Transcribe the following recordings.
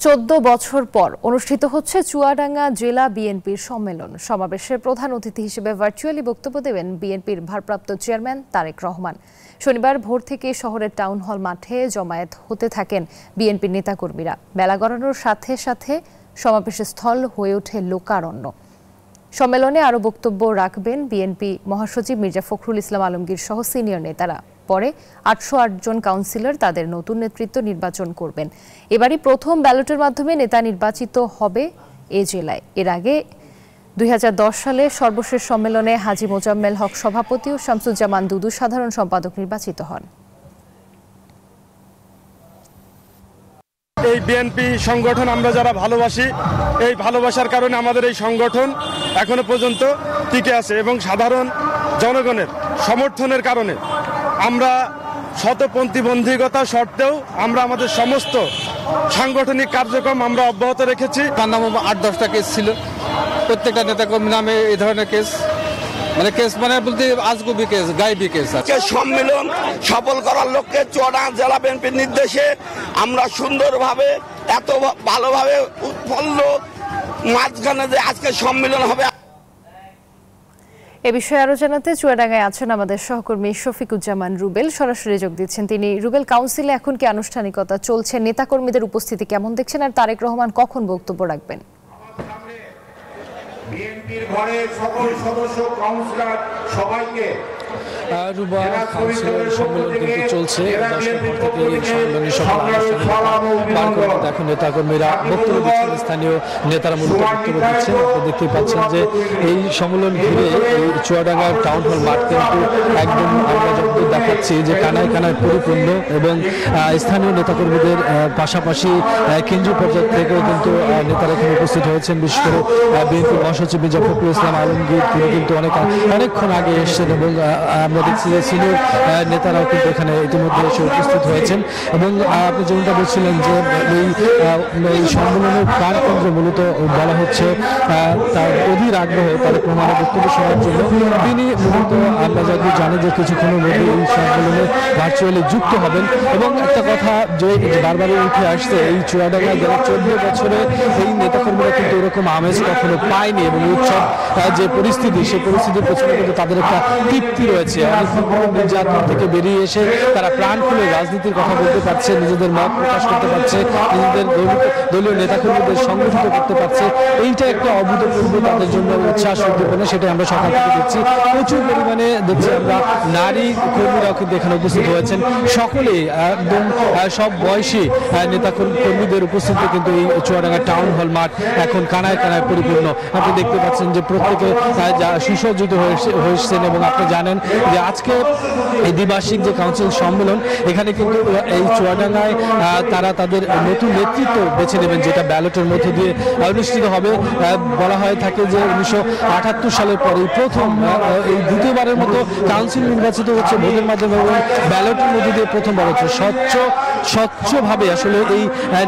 14 বছর পর অনুষ্ঠিত হচ্ছে চুয়াডাঙ্গা জেলা বিএনপির সম্মেলন। সমাবেশের প্রধান অতিথি হিসেবে ভার্চুয়ালি বক্তব্য দেবেন বিএনপির ভারপ্রাপ্ত চেয়ারম্যান তারেক রহমান। শনিবার ভোর থেকে শহরের টাউন হল মাঠে জমায়েত হতে থাকেন বিএনপির নেতাকর্মীরা। বেলা গড়ানোর সাথে সাথে সমাবেশের স্থল হয়ে ওঠে লোকারণ্য। সম্মেলনে আরও বক্তব্য রাখবেন বিএনপি মহাসচিব মির্জা ফখরুল ইসলাম আলমগীর সহ সিনিয়র নেতারা। পরে 808 জন কাউন্সিলর তাদের নতুন নেতৃত্ব নির্বাচন করবেন। এবারই প্রথম ব্যালটের মাধ্যমে নেতা নির্বাচিত হবে এ জেলায়। এর আগে 2010 সালে সর্বশেষ সম্মেলনে হাজী মোজাম্মেল হক সভাপতি ও শামসুজ্জামান দুদু সাধারণ সম্পাদক নির্বাচিত হন। এই বিএনপি সংগঠন আমরা যারা ভালোবাসি, এই ভালোবাসার কারণে আমাদের এই সংগঠন এখনো পর্যন্ত টিকে আছে এবং সাধারণ জনগণের সমর্থনের কারণে আমরা শতপ্রতিবন্ধকতা সত্ত্বেও আমরা আমাদের সমস্ত সাংগঠনিক কার্যক্রম আমরা অব্যাহত রেখেছি। তার নাম 8-10টা কেস ছিল, প্রত্যেকটা নেতাকর্মী নামে এই ধরনের কেস, কেস বলতে আজগুবি কেস, গায়েবী কেস। সম্মেলন সফল করার লক্ষ্যে চুয়াডাঙ্গা জেলা বিএনপির নির্দেশে আমরা সুন্দরভাবে এত ভালোভাবে উৎফুল্ল মাঝখানে যে আজকে সম্মেলন হবে। এ বিষয়ে আরো জানাতে চুয়াডাঙ্গায় আছেন আমাদের সহকর্মী শফিকুজ্জামান রুবেল, সরাসরি যোগ দিচ্ছেন তিনি। রুবেল, কাউন্সিলে এখন কি আনুষ্ঠানিকতা চলছে? নেতাকর্মীদের উপস্থিতি কেমন দেখছেন, আর তারেক রহমান কখন বক্তব্য রাখবেন? বিএনপির ঘরে সকল সদস্য কাউন্সিলর সবাইকে সম্মেলন কিন্তু চলছে। এখন নেতাকর্মীরা বক্তব্য দিচ্ছেন, স্থানীয় নেতারা মূলত বক্তব্য দিচ্ছেন। আপনি দেখতেই পাচ্ছেন যে এই সম্মেলন ঘিরে এই চুয়াডাঙ্গা টাউন হল মাঠ কিন্তু একদম আমরা যতদূর দেখাচ্ছি যে কানায় কানায় পরিপূর্ণ, এবং স্থানীয় নেতাকর্মীদের পাশাপাশি কেন্দ্রীয় পর্যায় থেকেও কিন্তু নেতারা এখানে উপস্থিত হয়েছেন। বিশেষ করে বিএনপি মহাসচিব মির্জা ফখরুল ইসলাম আলমগীর তিনি কিন্তু অনেকক্ষণ আগে এসেছেন, এবং আমরা দেখছি যে সিনিয়র নেতারাও কিন্তু এখানে ইতিমধ্যে এসে উপস্থিত হয়েছেন। এবং আপনি যেমনটা বলছিলেন যে এই সম্মেলনের প্রাণকেন্দ্র মূলত বলা হচ্ছে তার অধীর আগ্রহ তারেক রহমানের বক্তব্য শোনার জন্য। তিনি মূলত আমরা যদি জানি যে কিছুক্ষণের মধ্যে এই সম্মেলনে ভার্চুয়ালি যুক্ত হবেন। এবং একটা কথা যে বারবারই উঠে আসছে, এই চুয়াডাঙ্গা গেলে 14 বছরে এই নেতাকর্মীরা কিন্তু এরকম আমেজ কখনো পায়নি, এবং উৎসব যে পরিস্থিতি, সেই পরিস্থিতির পেছনে কিন্তু তাদের একটা তৃপ্তি রয়েছে। নির্যাতন থেকে বেরিয়ে এসে তারা প্রাণ খুলে রাজনীতির কথা বলতে পারছে, নিজেদের মত প্রকাশ করতে পারছে, নিজেদের দলীয় নেতাকর্মীদের সংগঠিত করতে পারছে। এইটা একটা অভূতপূর্ব তাদের জন্য উচ্ছ্বাস উদ্দীপনা, সেটা আমরা সকাল থেকে দেখছি। প্রচুর পরিমাণে দেখছি আমরা নারী কর্মীরাও কিন্তু এখানে উপস্থিত হয়েছেন। সকলেই একদম সব বয়সী নেতাকর্মীদের উপস্থিতি কিন্তু এই চুয়াডাঙ্গা টাউন হল মাঠ এখন কানায় কানায় পরিপূর্ণ। আপনি দেখতে পাচ্ছেন যে প্রত্যেকে সুসজ্জিত হয়েছেন। এবং আপনি জানেন যে আজকে এই দ্বিবার্ষিক যে কাউন্সিল সম্মেলন, এখানে কিন্তু এই চুয়াডাঙ্গায় তারা তাদের নতুন নেতৃত্ব বেছে নেবেন, যেটা ব্যালটের মধ্য দিয়ে অনুষ্ঠিত হবে। বলা হয়ে থাকে যে 1978 সালের পরে প্রথম এই দ্বিতীয়বারের মতো কাউন্সিল নির্বাচিত হচ্ছে ভোটের মাধ্যমে, এবং ব্যালটের মধ্য দিয়ে প্রথমবার হচ্ছে স্বচ্ছভাবে আসলে এই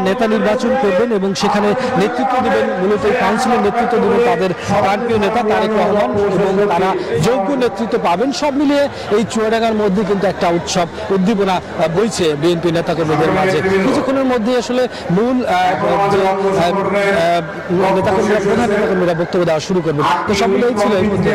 নেতা নির্বাচন করবেন, এবং সেখানে নেতৃত্ব দেবেন, মূলত এই কাউন্সিলের নেতৃত্ব দেবেন তাদের প্রাণপ্রিয় নেতা তারেক রহমান, এবং তারা যোগ্য নেতৃত্ব পাবেন। সব মিলিয়ে এই চুয়াডাঙ্গার মধ্যে কিন্তু একটা উৎসব উদ্দীপনা বইছে বিএনপি নেতাকর্মীদের মাঝে। কিছুক্ষণের মধ্যে আসলে মূল নেতাকর্মীরা, প্রধান নেতাকর্মীরা বক্তব্য দেওয়া শুরু করবেন। তো সব মিলিয়ে ছিল এই মধ্যে